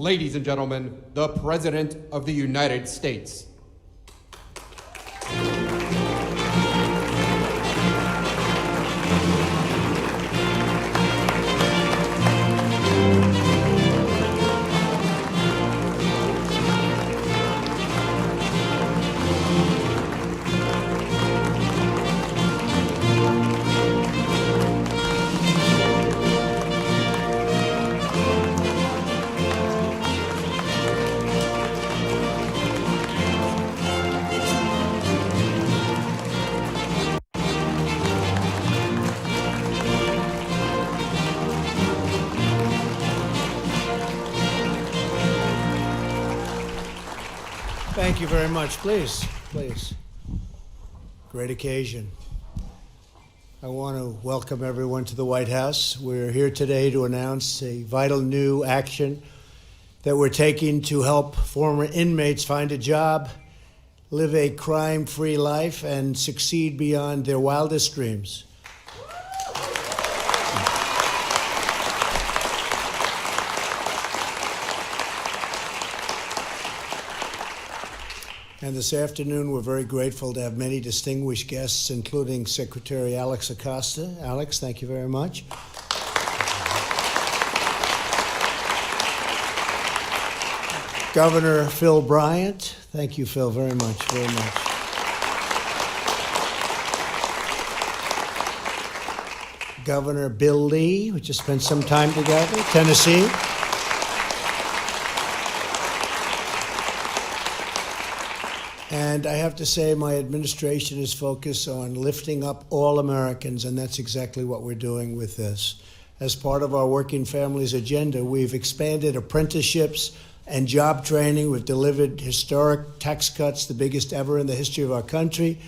ladies and gentlemen, the President of the United States. Thank you very much. Please, please. Great occasion. I want to welcome everyone to the White House. We're here today to announce a vital new action that we're taking to help former inmates find a job, live a crime-free life, and succeed beyond their wildest dreams. And this afternoon, we're very grateful to have many distinguished guests, including Secretary Alex Acosta. Alex, thank you very much. Governor Phil Bryant. Thank you, Phil, very much, very much. Governor Bill Lee, we just spent some time together, Tennessee. And I have to say, my administration is focused on lifting up all Americans, and that's exactly what we're doing with this. As part of our Working Families agenda, we've expanded apprenticeships and job training. We've delivered historic tax cuts, the biggest ever in the history of our country,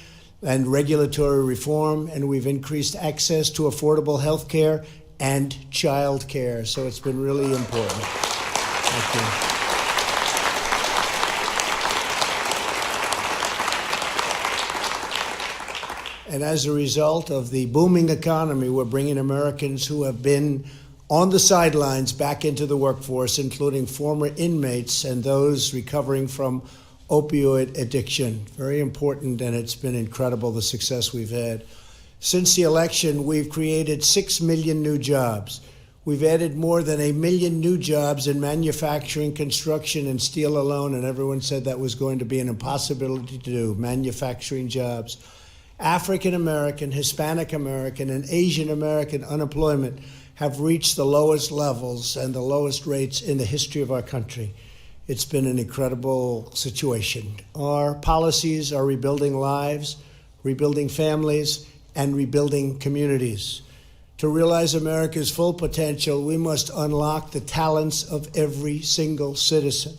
and regulatory reform, and we've increased access to affordable health care and child care. So it's been really important. Thank you. And as a result of the booming economy, we're bringing Americans who have been on the sidelines back into the workforce, including former inmates and those recovering from opioid addiction. Very important, and it's been incredible, the success we've had. Since the election, we've created 6 million new jobs. We've added more than 1 million new jobs in manufacturing, construction, and steel alone, and everyone said that was going to be an impossibility to do, manufacturing jobs. African American, Hispanic American, and Asian American unemployment have reached the lowest levels and the lowest rates in the history of our country. It's been an incredible situation. Our policies are rebuilding lives, rebuilding families, and rebuilding communities. To realize America's full potential, we must unlock the talents of every single citizen.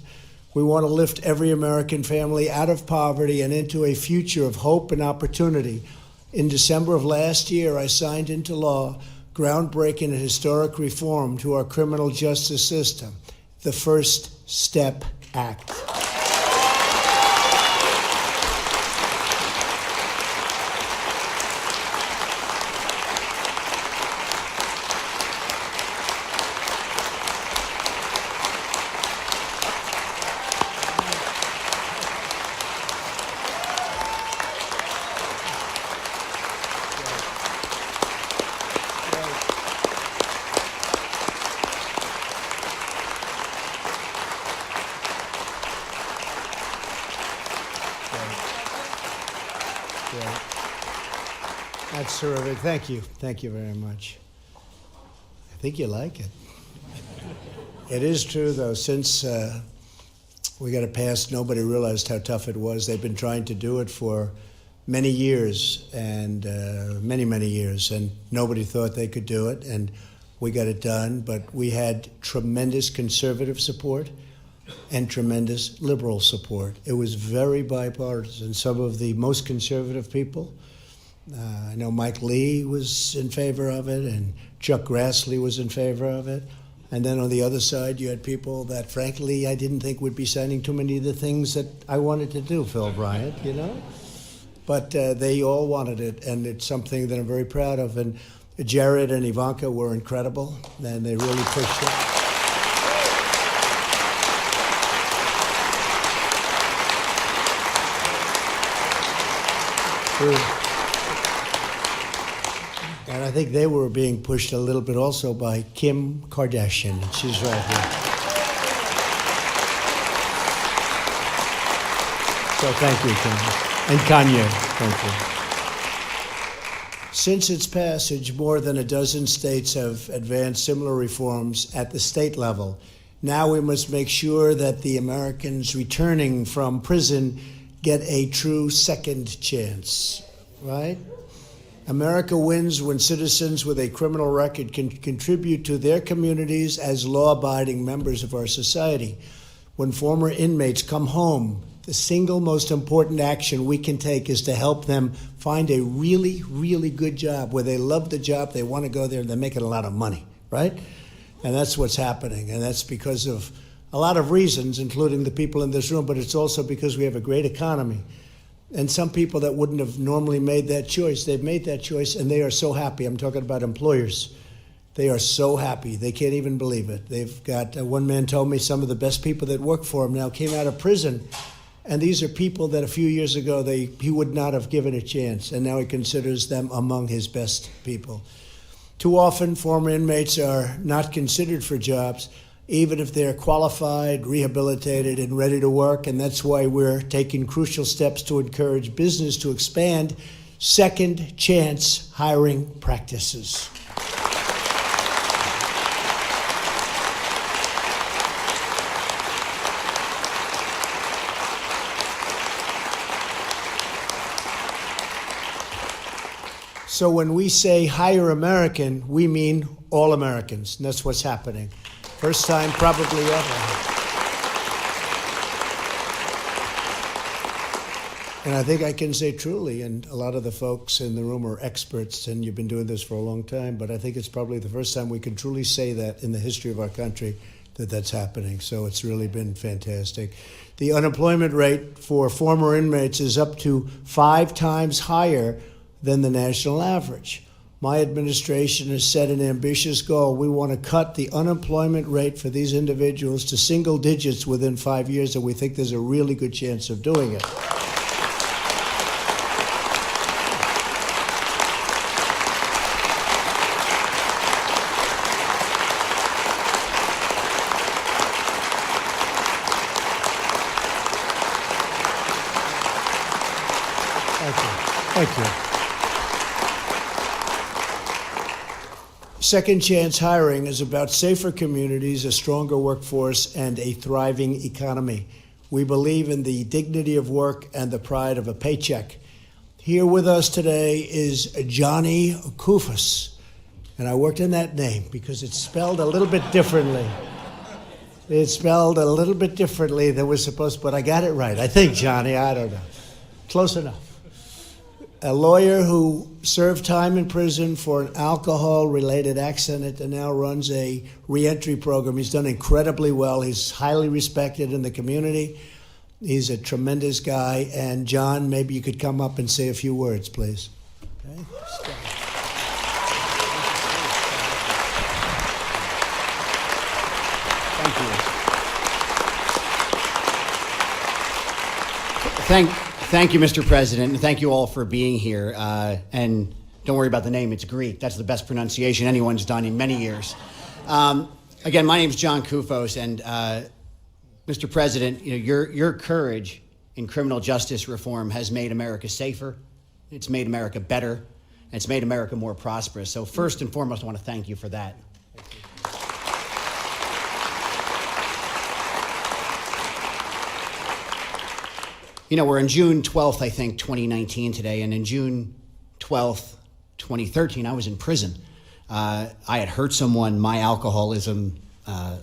We want to lift every American family out of poverty and into a future of hope and opportunity. In December of last year, I signed into law groundbreaking and historic reform to our criminal justice system, the First Step Act. That's terrific. Thank you. Thank you very much. I think you like it. It is true, though. Since we got it passed, nobody realized how tough it was. They've been trying to do it for many years, and many years, and nobody thought they could do it, and we got it done. But we had tremendous conservative support and tremendous liberal support. It was very bipartisan. Some of the most conservative people, I know Mike Lee was in favor of it, and Chuck Grassley was in favor of it. And then on the other side, you had people that, frankly, I didn't think would be signing too many of the things that I wanted to do, Phil Bryant, you know? But they all wanted it, and it's something that I'm very proud of. And Jared and Ivanka were incredible, and they really pushed it. And I think they were being pushed a little bit also by Kim Kardashian. She's right here. So thank you, Kim. And Kanye, thank you. Since its passage, more than a dozen states have advanced similar reforms at the state level. Now we must make sure that the Americans returning from prison get a true second chance, right? America wins when citizens with a criminal record can contribute to their communities as law-abiding members of our society. When former inmates come home, the single most important action we can take is to help them find a really, really good job where they love the job, they want to go there, and they're making a lot of money, right? And that's what's happening, and that's because of a lot of reasons, including the people in this room, but it's also because we have a great economy. And some people that wouldn't have normally made that choice, they've made that choice, and they are so happy. I'm talking about employers. They are so happy. They can't even believe it. They've got, one man told me some of the best people that work for him now came out of prison. And these are people that a few years ago he would not have given a chance, and now he considers them among his best people. Too often, former inmates are not considered for jobs, even if they're qualified, rehabilitated, and ready to work. And that's why we're taking crucial steps to encourage business to expand second chance hiring practices. So when we say hire American, we mean all Americans. And that's what's happening. First time probably ever. And I think I can say truly, and a lot of the folks in the room are experts, and you've been doing this for a long time, but I think it's probably the first time we can truly say that in the history of our country that that's happening. So it's really been fantastic. The unemployment rate for former inmates is up to 5 times higher than the national average. My administration has set an ambitious goal. We want to cut the unemployment rate for these individuals to single digits within 5 years, and we think there's a really good chance of doing it. Thank you. Second chance hiring is about safer communities, a stronger workforce, and a thriving economy. We believe in the dignity of work and the pride of a paycheck. Here with us today is Johnny Kufas. And I worked in that name because it's spelled a little bit differently. It's spelled a little bit differently than we're supposed to, but I got it right. I think, Johnny, I don't know. Close enough. A lawyer who served time in prison for an alcohol-related accident and now runs a reentry program. He's done incredibly well. He's highly respected in the community. He's a tremendous guy. And John, maybe you could come up and say a few words, please. Okay. Thank you, Mr. President, and thank you all for being here. And don't worry about the name, it's Greek. That's the best pronunciation anyone's done in many years. Again, my name's John Kufos, and Mr. President, your courage in criminal justice reform has made America safer, it's made America better, and it's made America more prosperous. So first and foremost, I want to thank you for that. We're in June 12th, I think, 2019 today, and in June 12th, 2013, I was in prison. I had hurt someone. My alcoholism, I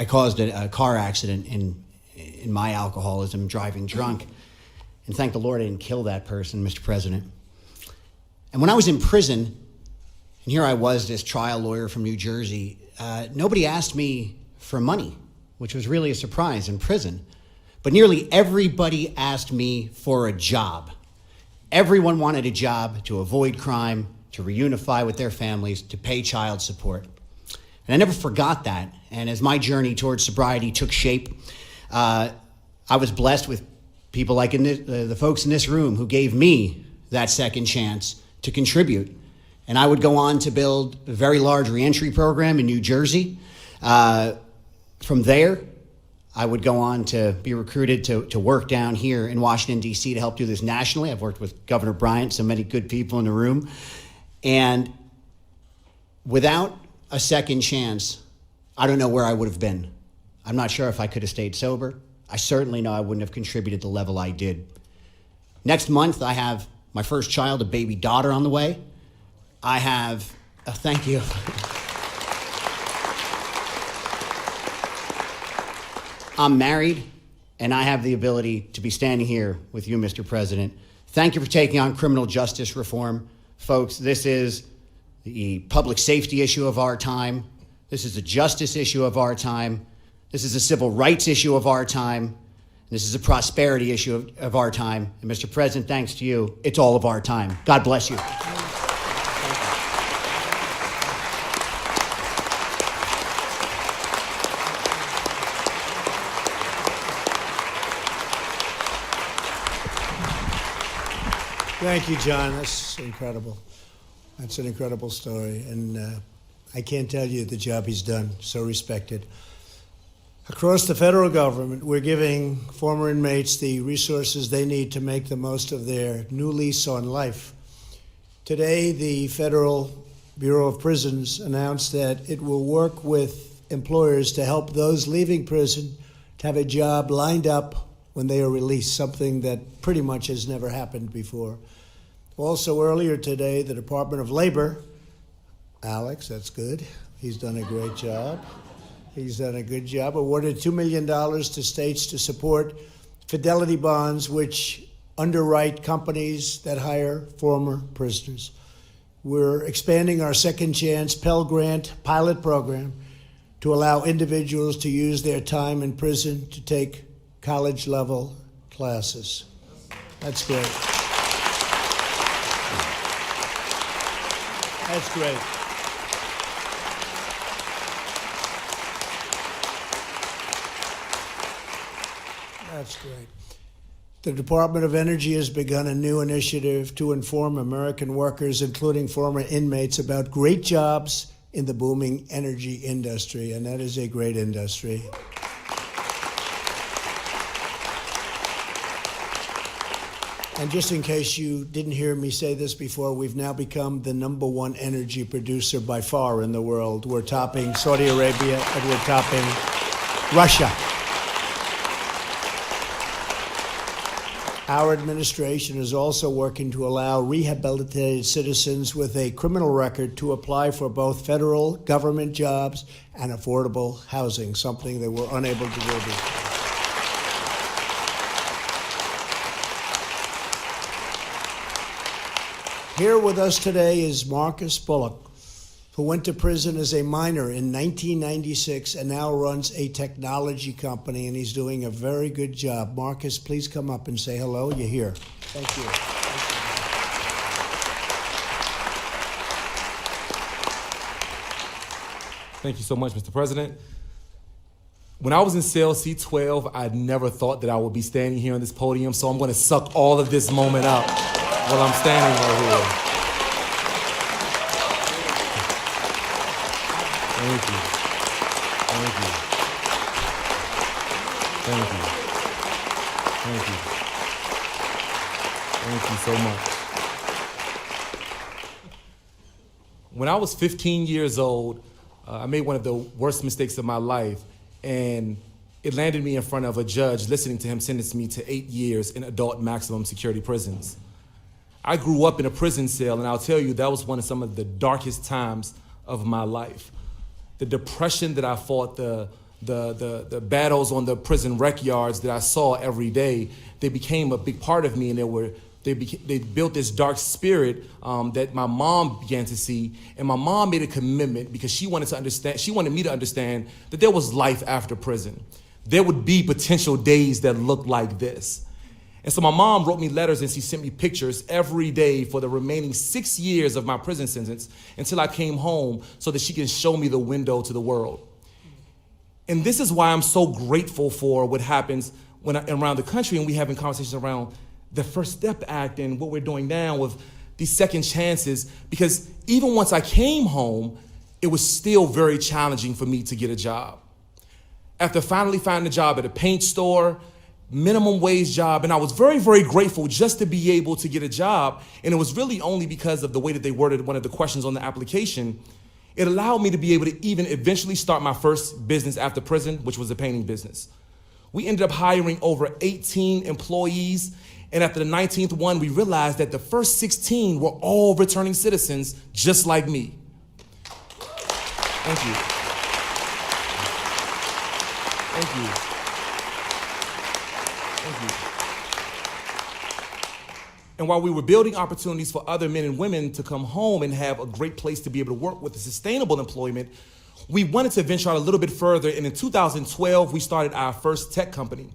caused a car accident in my alcoholism, driving drunk. And thank the Lord I didn't kill that person, Mr. President. And when I was in prison, and here I was, this trial lawyer from New Jersey, nobody asked me for money, which was really a surprise in prison. But nearly everybody asked me for a job. Everyone wanted a job to avoid crime, to reunify with their families, to pay child support. And I never forgot that. And as my journey towards sobriety took shape, I was blessed with people like the folks in this room who gave me that second chance to contribute. And I would go on to build a very large reentry program in New Jersey. From there, I would go on to be recruited to work down here in Washington, D.C. to help do this nationally. I've worked with Governor Bryant, so many good people in the room. And without a second chance, I don't know where I would have been. I'm not sure if I could have stayed sober. I certainly know I wouldn't have contributed the level I did. Next month, I have my first child, a baby daughter, on the way. I have, thank you. I'm married, and I have the ability to be standing here with you, Mr. President. Thank you for taking on criminal justice reform. Folks, this is the public safety issue of our time. This is a justice issue of our time. This is a civil rights issue of our time. And this is a prosperity issue of our time. And Mr. President, thanks to you, it's all of our time. God bless you. Thank you, John. That's incredible. That's an incredible story. And I can't tell you the job he's done. So respected. Across the federal government, we're giving former inmates the resources they need to make the most of their new lease on life. Today, the Federal Bureau of Prisons announced that it will work with employers to help those leaving prison to have a job lined up when they are released, something that pretty much has never happened before. Also, earlier today, the Department of Labor, Alex, that's good. He's done a great job. He's done a good job. Awarded $2 million to states to support fidelity bonds, which underwrite companies that hire former prisoners. We're expanding our Second Chance Pell Grant pilot program to allow individuals to use their time in prison to take college-level classes. That's great. That's great. That's great. The Department of Energy has begun a new initiative to inform American workers, including former inmates, about great jobs in the booming energy industry, and that is a great industry. And just in case you didn't hear me say this before, we've now become the #1 energy producer by far in the world. We're topping Saudi Arabia and we're topping Russia. Our administration is also working to allow rehabilitated citizens with a criminal record to apply for both federal government jobs and affordable housing, something they were unable to do before. Here with us today is Marcus Bullock, who went to prison as a minor in 1996 and now runs a technology company, and he's doing a very good job. Marcus, please come up and say hello. You're here. Thank you. Thank you so much, Mr. President. When I was in cell C12, I never thought that I would be standing here on this podium, so I'm going to suck all of this moment up while I'm standing right here. Thank you. Thank you. Thank you. Thank you. Thank you so much. When I was 15 years old, I made one of the worst mistakes of my life, and it landed me in front of a judge listening to him sentence me to 8 years in adult maximum security prisons. I grew up in a prison cell, and I'll tell you, that was some of the darkest times of my life. The depression that I fought, the battles on the prison rec yards that I saw every day, they became a big part of me, and they built this dark spirit that my mom began to see, and my mom made a commitment because she wanted me to understand that there was life after prison. There would be potential days that looked like this. And so my mom wrote me letters and she sent me pictures every day for the remaining 6 years of my prison sentence until I came home so that she can show me the window to the world. And this is why I'm so grateful for what happens around the country, and we having conversations around the First Step Act and what we're doing now with these second chances, because even once I came home, it was still very challenging for me to get a job. After finally finding a job at a paint store, minimum wage job, and I was very, very grateful just to be able to get a job, and it was really only because of the way that they worded one of the questions on the application. It allowed me to be able to even eventually start my first business after prison, which was a painting business. We ended up hiring over 18 employees, and after the 19th one, we realized that the first 16 were all returning citizens just like me. Thank you. Thank you. Thank you. And while we were building opportunities for other men and women to come home and have a great place to be able to work with sustainable employment, we wanted to venture out a little bit further, and in 2012, we started our first tech company.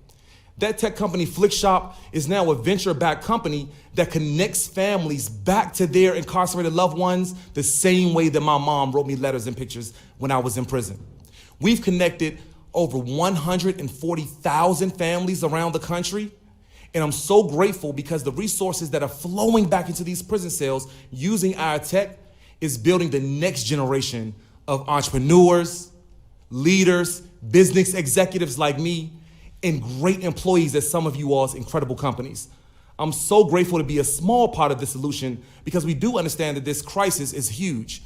That tech company, Flickshop, is now a venture-backed company that connects families back to their incarcerated loved ones the same way that my mom wrote me letters and pictures when I was in prison. We've connected over 140,000 families around the country, and I'm so grateful because the resources that are flowing back into these prison cells using our tech is building the next generation of entrepreneurs, leaders, business executives like me, and great employees at some of you all's incredible companies. I'm so grateful to be a small part of the solution because we do understand that this crisis is huge.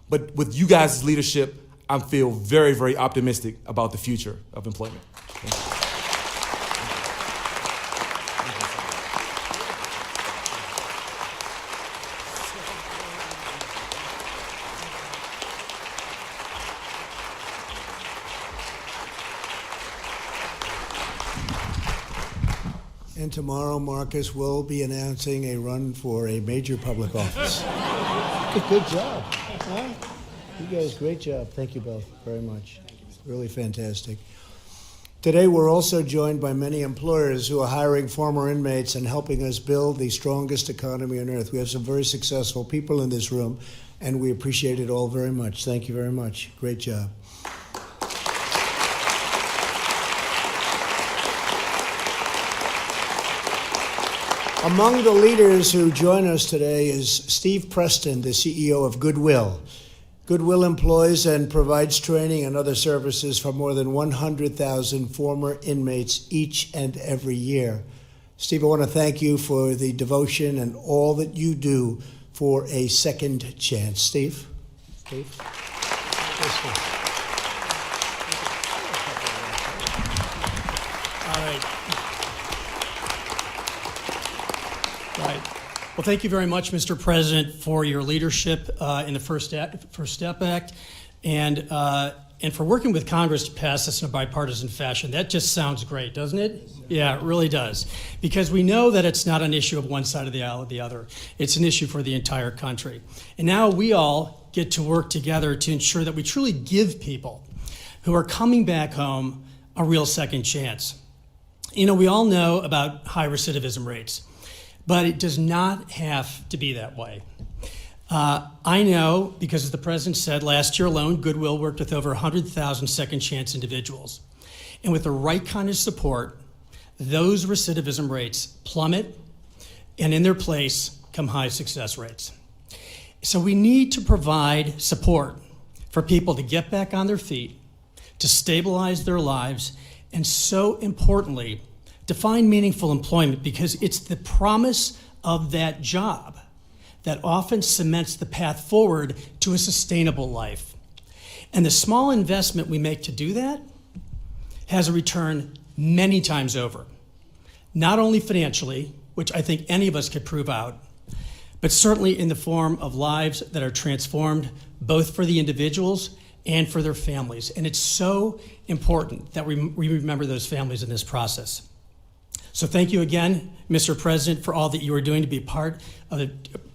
But with you guys' leadership, I feel very, very optimistic about the future of employment. Thank you. And tomorrow, Marcus will be announcing a run for a major public office. Good job. Huh? You guys, great job. Thank you both very much. Really fantastic. Today, we're also joined by many employers who are hiring former inmates and helping us build the strongest economy on earth. We have some very successful people in this room, and we appreciate it all very much. Thank you very much. Great job. Among the leaders who join us today is Steve Preston, the CEO of Goodwill. Goodwill employs and provides training and other services for more than 100,000 former inmates each and every year. Steve, I want to thank you for the devotion and all that you do for a second chance. Steve? Steve? Yes, Steve. All right. Right. Well, thank you very much, Mr. President, for your leadership in the First Step Act, and for working with Congress to pass this in a bipartisan fashion. That just sounds great, doesn't it? Yeah, it really does. Because we know that it's not an issue of one side of the aisle or the other. It's an issue for the entire country. And now we all get to work together to ensure that we truly give people who are coming back home a real second chance. You know, we all know about high recidivism rates, but it does not have to be that way. I know, because as the President said, last year alone, Goodwill worked with over 100,000 second chance individuals. And with the right kind of support, those recidivism rates plummet, and in their place come high success rates. So we need to provide support for people to get back on their feet, to stabilize their lives, and so importantly, to find meaningful employment, because it's the promise of that job that often cements the path forward to a sustainable life. And the small investment we make to do that has a return many times over. Not only financially, which I think any of us could prove out, but certainly in the form of lives that are transformed, both for the individuals and for their families. And it's so important that we remember those families in this process. So thank you again, Mr. President, for all that you are doing to be part of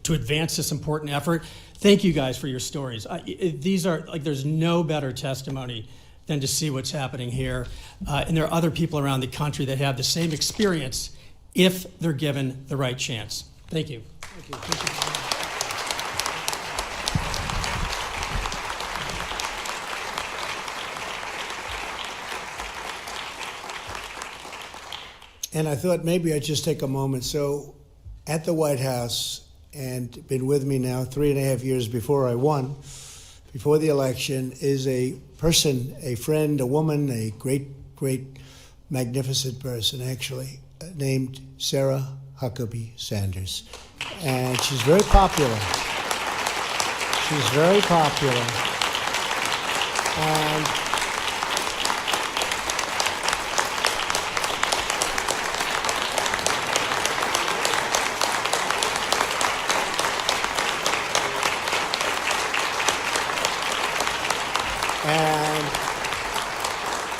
to advance this important effort. Thank you guys for your stories. These are, like, there's no better testimony than to see what's happening here. And there are other people around the country that have the same experience if they're given the right chance. Thank you. Thank you. Thank you. And I thought maybe I'd just take a moment. So at the White House, and been with me now 3.5 years before I won, before the election, is a person, a friend, a woman, a great, magnificent person, actually, named Sarah Huckabee Sanders. And she's very popular. She's very popular. And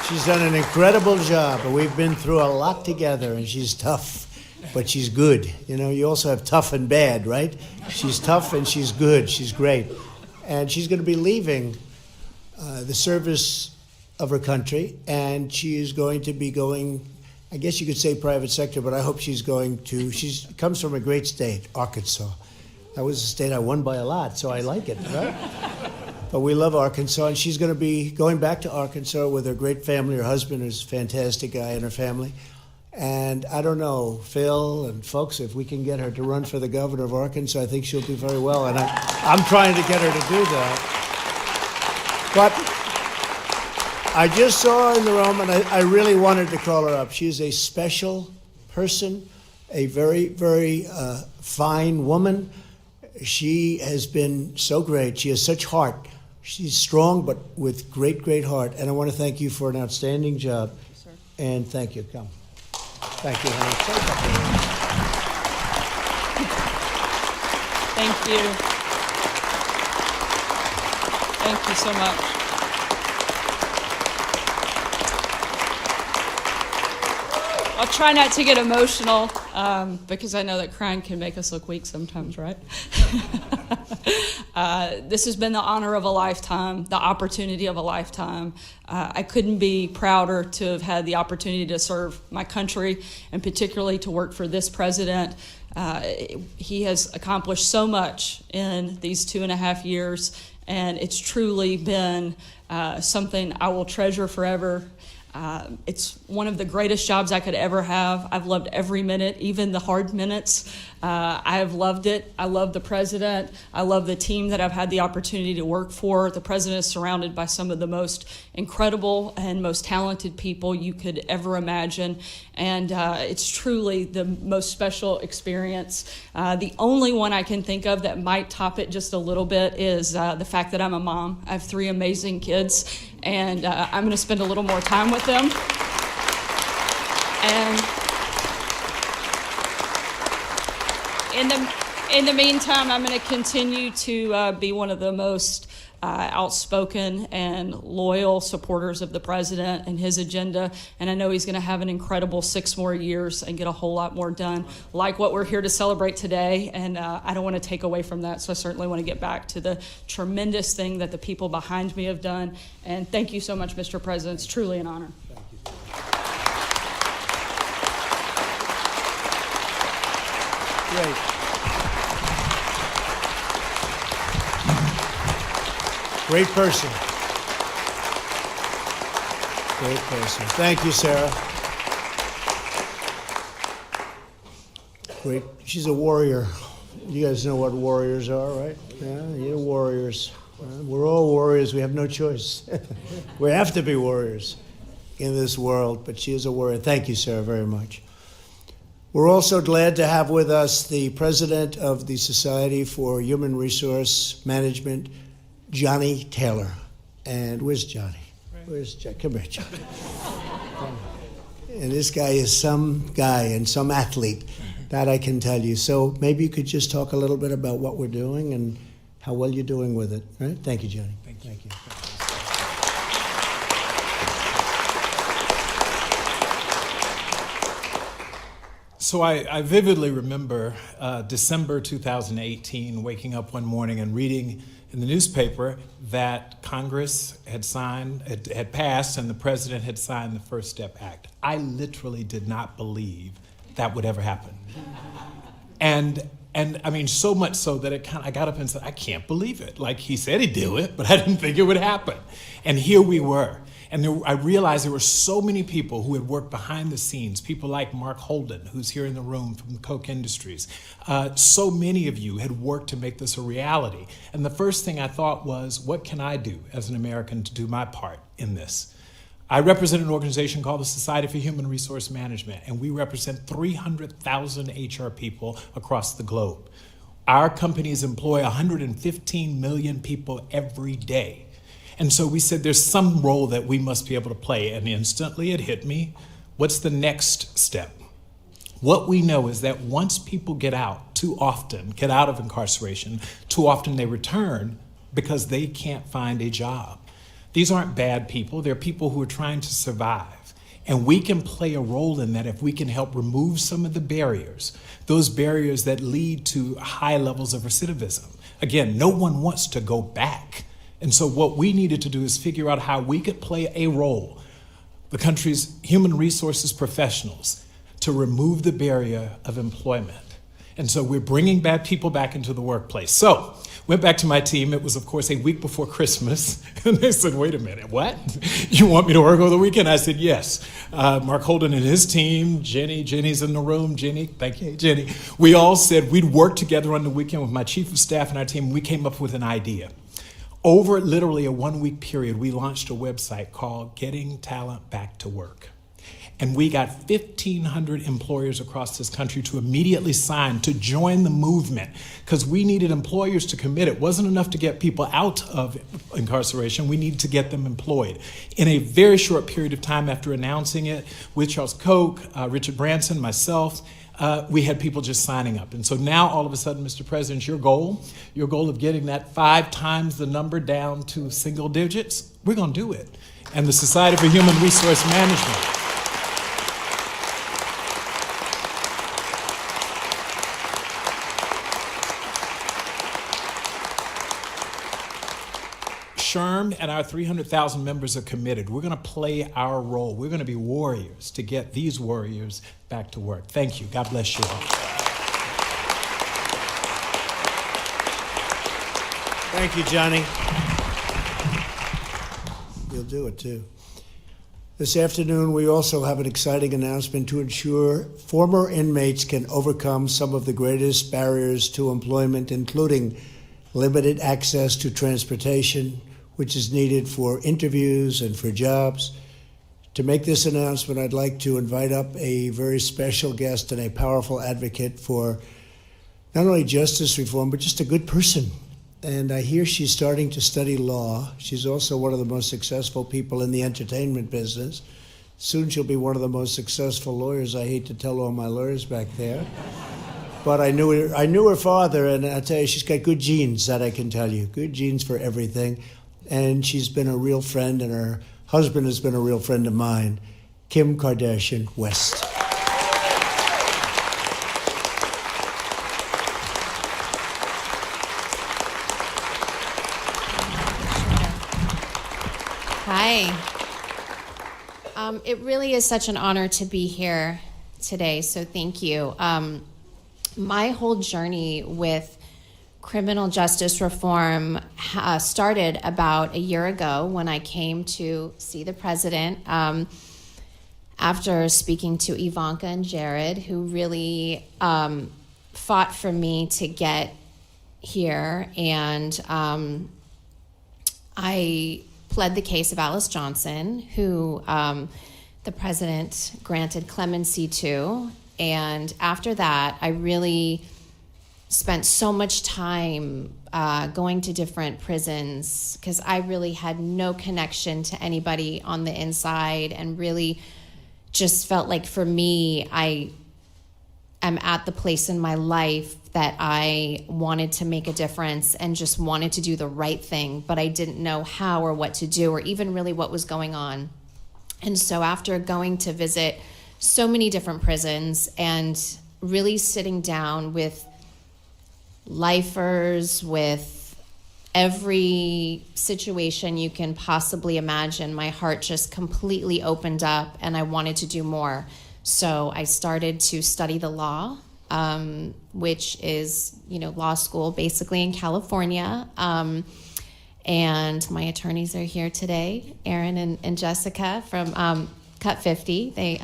she's done an incredible job. We've been through a lot together, and she's tough, but she's good. You know, you also have tough and bad, right? She's tough and she's good. She's great. And she's going to be leaving the service of her country, and she is going to be going, I guess you could say private sector, but I hope she's going to, she comes from a great state, Arkansas. That was a state I won by a lot, so I like it, right? But we love Arkansas, and she's going to be going back to Arkansas with her great family. Her husband is a fantastic guy, and her family. And I don't know, Phil and folks, if we can get her to run for the governor of Arkansas, I think she'll do very well. And I'm trying to get her to do that. But I just saw her in the room, and I really wanted to call her up. She's a special person, a very fine woman. She has been so great. She has such heart. She's strong, but with great heart. And I want to thank you for an outstanding job. Yes, sir. And thank you. Come. Thank you, honey. Thank you. Thank you so much. I'll try not to get emotional because I know that crying can make us look weak sometimes, right? This has been the honor of a lifetime, the opportunity of a lifetime. I couldn't be prouder to have had the opportunity to serve my country, and particularly to work for this president. He has accomplished so much in these 2.5 years, and it's truly been something I will treasure forever. It's one of the greatest jobs I could ever have. I've loved every minute, even the hard minutes. I have loved it. I love the president. I love the team that I've had the opportunity to work for. The president is surrounded by some of the most incredible and most talented people you could ever imagine. And it's truly the most special experience. The only one I can think of that might top it just a little bit is the fact that I'm a mom. I have 3 amazing kids, and I'm going to spend a little more time with them. And in the meantime, I'm going to continue to be one of the most outspoken and loyal supporters of the president and his agenda. And I know he's going to have an incredible 6 more years and get a whole lot more done, like what we're here to celebrate today. And I don't want to take away from that. So I certainly want to get back to the tremendous thing that the people behind me have done. And thank you so much, Mr. President. It's truly an honor. Great. Great person. Great person. Thank you, Sarah. Great. She's a warrior. You guys know what warriors are, right? Yeah, you're warriors. We're all warriors. We have no choice. We have to be warriors in this world, but she is a warrior. Thank you, Sarah, very much. We're also glad to have with us the president of the Society for Human Resource Management, Johnny Taylor. And where's Johnny? Where's Johnny? Come here, Johnny. And this guy is some guy and some athlete, that I can tell you. So maybe you could just talk a little bit about what we're doing and how well you're doing with it. Right? Thank you, Johnny. Thank you. So I vividly remember December 2018, waking up one morning and reading in the newspaper that Congress had passed and the president had signed the First Step Act. I literally did not believe that would ever happen. And I mean, so much so that I got up and said, I can't believe it. Like, he said he'd do it, but I didn't think it would happen. And here we were. And I realized there were so many people who had worked behind the scenes, people like Mark Holden, who's here in the room from Koch Industries. So many of you had worked to make this a reality. And the first thing I thought was, what can I do as an American to do my part in this? I represent an organization called the Society for Human Resource Management, and we represent 300,000 HR people across the globe. Our companies employ 115 million people every day. And so we said there's some role that we must be able to play, and instantly it hit me. What's the next step? What we know is that once people get out of incarceration, too often they return because they can't find a job. These aren't bad people. They're people who are trying to survive. And we can play a role in that if we can help remove some of the barriers, those barriers that lead to high levels of recidivism. Again, no one wants to go back. And so what we needed to do is figure out how we could play a role, the country's human resources professionals, to remove the barrier of employment. And so we're bringing bad people back into the workplace. So went back to my team. It was, of course, a week before Christmas. And they said, wait a minute, what? You want me to work over the weekend? I said, yes. Mark Holden and his team, Jenny's in the room. Jenny, thank you, Jenny. We all said we'd work together on the weekend with my chief of staff and our team. We came up with an idea. Over literally a 1-week period, we launched a website called Getting Talent Back to Work. And we got 1,500 employers across this country to immediately sign to join the movement because we needed employers to commit. It wasn't enough to get people out of incarceration. We needed to get them employed. In a very short period of time after announcing it, with Charles Koch, Richard Branson, myself, we had people just signing up. And so now all of a sudden, Mr. President, your goal of getting that 5 times the number down to single digits, we're going to do it. And the Society for Human Resource Management. SHRM and our 300,000 members are committed. We're going to play our role. We're going to be warriors to get these warriors back to work. Thank you. God bless you all. Thank you, Johnny. You'll do it, too. This afternoon, we also have an exciting announcement to ensure former inmates can overcome some of the greatest barriers to employment, including limited access to transportation, which is needed for interviews and for jobs. To make this announcement, I'd like to invite up a very special guest and a powerful advocate for not only justice reform, but just a good person. And I hear she's starting to study law. She's also one of the most successful people in the entertainment business. Soon she'll be one of the most successful lawyers. I hate to tell all my lawyers back there. But I knew her father, and I tell you, she's got good genes, that I can tell you. Good genes for everything. And she's been a real friend, and her husband has been a real friend of mine, Kim Kardashian West. Hi. It really is such an honor to be here today, so thank you. My whole journey with criminal justice reform started about a year ago when I came to see the president after speaking to Ivanka and Jared, who really fought for me to get here. And I pled the case of Alice Johnson, who the president granted clemency to. And after that, I really spent so much time going to different prisons because I really had no connection to anybody on the inside, and really just felt like for me, I am at the place in my life that I wanted to make a difference and just wanted to do the right thing, but I didn't know how or what to do or even really what was going on. And so after going to visit so many different prisons and really sitting down with lifers, with every situation you can possibly imagine, my heart just completely opened up and I wanted to do more. So I started to study the law, which is, law school basically in California. And my attorneys are here today, Aaron and Jessica from Cut 50. They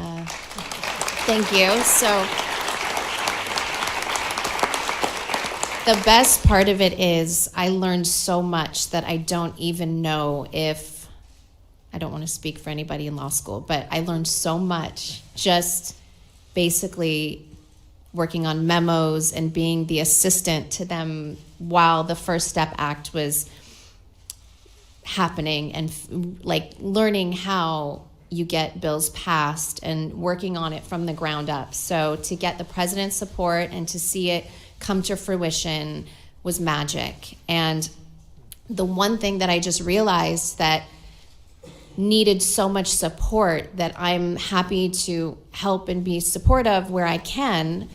thank you. So the best part of it is I learned so much that I don't even know if, I don't want to speak for anybody in law school, but I learned so much just basically working on memos and being the assistant to them while the First Step Act was happening, and like learning how you get bills passed and working on it from the ground up. So to get the president's support and to see it come to fruition was magic. And the one thing that I just realized that needed so much support that I'm happy to help and be supportive where I can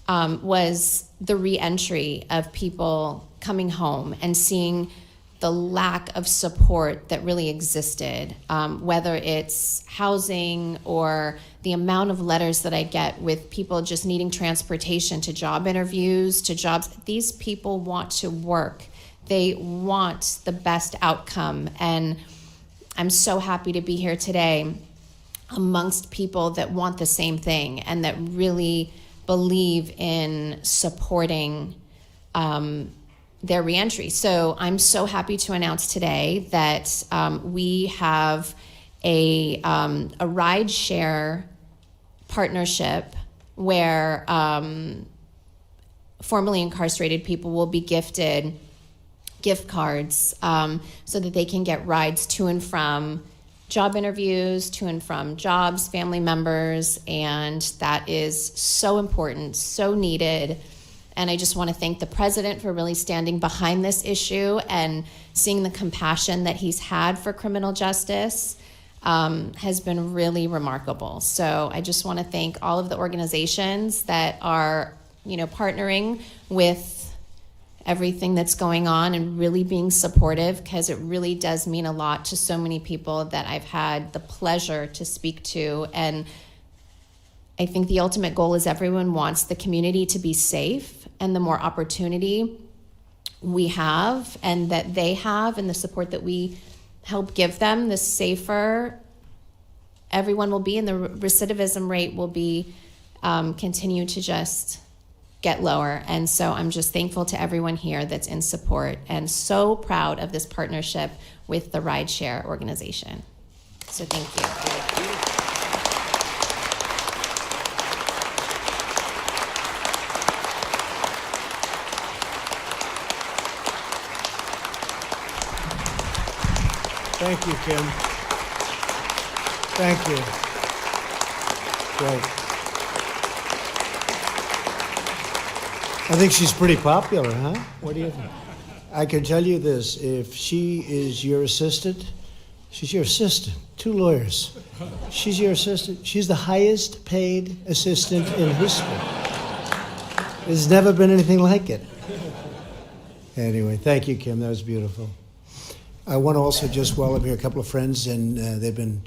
was the re-entry of people coming home and seeing the lack of support that really existed, whether it's housing or the amount of letters that I get with people just needing transportation to job interviews, to jobs. These people want to work. They want the best outcome. And I'm so happy to be here today amongst people that want the same thing and that really believe in supporting their reentry. So I'm so happy to announce today that we have a ride share partnership where formerly incarcerated people will be gifted gift cards so that they can get rides to and from job interviews, to and from jobs, family members, and that is so important, so needed. And I just want to thank the president for really standing behind this issue and seeing the compassion that he's had for criminal justice has been really remarkable. So I just want to thank all of the organizations that are, partnering with everything that's going on and really being supportive, because it really does mean a lot to so many people that I've had the pleasure to speak to. And I think the ultimate goal is everyone wants the community to be safe, and the more opportunity we have and that they have and the support that we help give them, the safer everyone will be, and the recidivism rate will be continue to just get lower. And so I'm just thankful to everyone here that's in support and so proud of this partnership with the Rideshare organization. So thank you. Thank you, Kim. Thank you. Great. I think she's pretty popular, huh? What do you think? I can tell you this, if she is your assistant, she's your assistant. 2 lawyers. She's your assistant. She's the highest paid assistant in history. There's never been anything like it. Anyway, thank you, Kim. That was beautiful. I want to also just welcome here a couple of friends, and they've been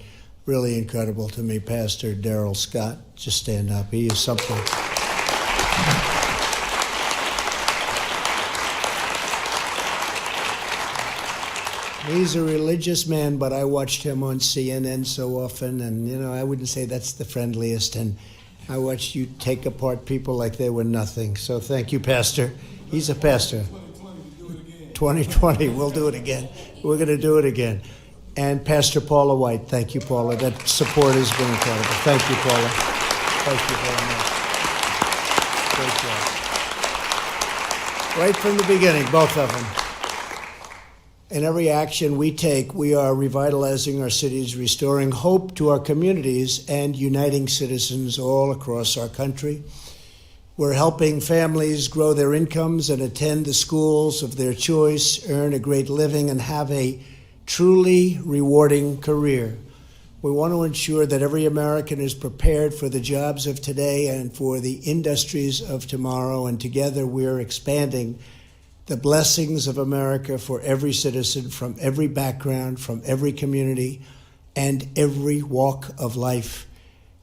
really incredible to me. Pastor Darrell Scott, just stand up. He is something. He's a religious man, but I watched him on CNN so often, and, I wouldn't say that's the friendliest, and I watched you take apart people like they were nothing. So thank you, Pastor. He's a pastor. 2020, we'll do it again. We're going to do it again. And Pastor Paula White, thank you, Paula. That support has been incredible. Thank you, Paula. Thank you very much. Great job. Right from the beginning, both of them. In every action we take, we are revitalizing our cities, restoring hope to our communities, and uniting citizens all across our country. We're helping families grow their incomes and attend the schools of their choice, earn a great living, and have a truly rewarding career. We want to ensure that every American is prepared for the jobs of today and for the industries of tomorrow, and together we're expanding the blessings of America for every citizen from every background, from every community, and every walk of life.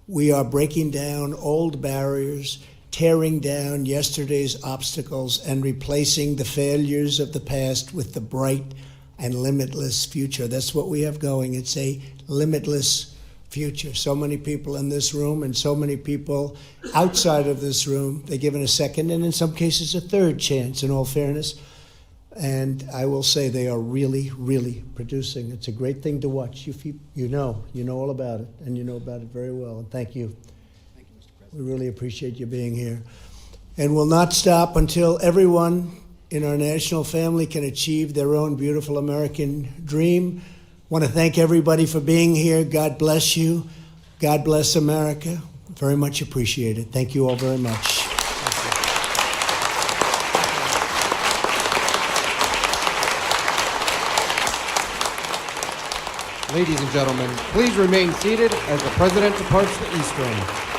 We are breaking down old barriers, tearing down yesterday's obstacles, and replacing the failures of the past with the bright and limitless future. That's what we have going. It's a limitless future. So many people in this room and so many people outside of this room, they're given a second and in some cases a third chance, in all fairness. And I will say they are really, really producing. It's a great thing to watch. You know all about it, and you know about it very well. And thank you. Thank you, Mr. President. We really appreciate you being here. And we'll not stop until everyone in our national family can achieve their own beautiful American dream. Want to thank everybody for being here. God bless you. God bless America. Very much appreciated. Thank you all very much. Ladies and gentlemen, please remain seated as the President departs the East Room.